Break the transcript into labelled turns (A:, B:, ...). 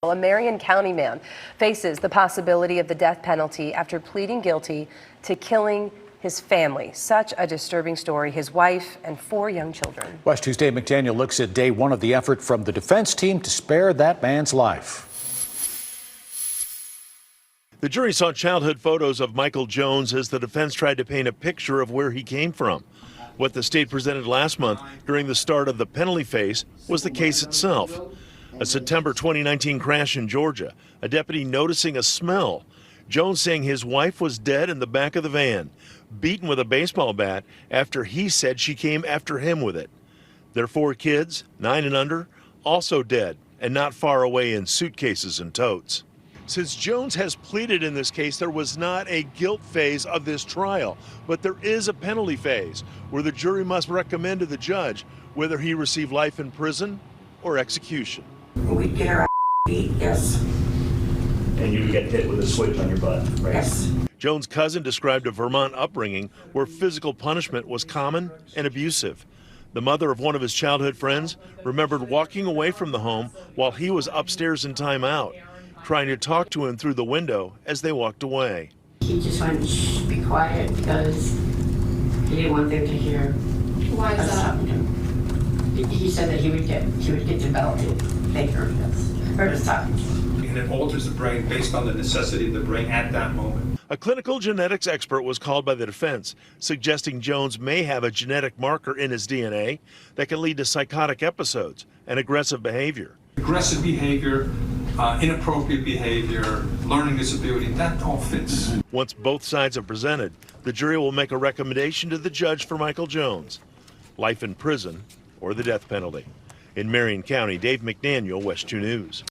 A: A Marion County man faces the possibility of the death penalty after pleading guilty to killing his family. Such a disturbing story. His wife and 4 young children.
B: West Tuesday, McDaniel looks at day 1 of the effort from the defense team to spare that man's life.
C: The jury saw childhood photos of Michael Jones as the defense tried to paint a picture of where he came from. What the state presented last month during the start of the penalty phase was the case itself. A September 2019 crash in Georgia, a deputy noticing a smell. Jones saying his wife was dead in the back of the van, beaten with a baseball bat after he said she came after him with it. Their 4 kids, 9 and under, also dead and not far away in suitcases and totes. Since Jones has pleaded in this case, there was not a guilt phase of this trial, but there is a penalty phase where the jury must recommend to the judge whether he receive life in prison or execution.
D: We'd get our beat, yes.
E: And you would get hit with a switch on your butt, right?
D: Yes.
C: Jones' cousin described a Vermont upbringing where physical punishment was common and abusive. The mother of one of his childhood friends remembered walking away from the home while he was upstairs in timeout, trying to talk to him through the window as they walked away.
D: He just went, shh, be quiet, because he didn't want them to hear.
F: Why is that?
D: He said that he would get developed if they heard us talking.
G: And it alters the brain based on the necessity of the brain at that moment.
C: A clinical genetics expert was called by the defense, suggesting Jones may have a genetic marker in his DNA that can lead to psychotic episodes and aggressive behavior.
G: Aggressive behavior, inappropriate behavior, learning disability, that all fits.
C: Once both sides are presented, the jury will make a recommendation to the judge for Michael Jones: life in prison or the death penalty. In Marion County, Dave McDaniel, West 2 News.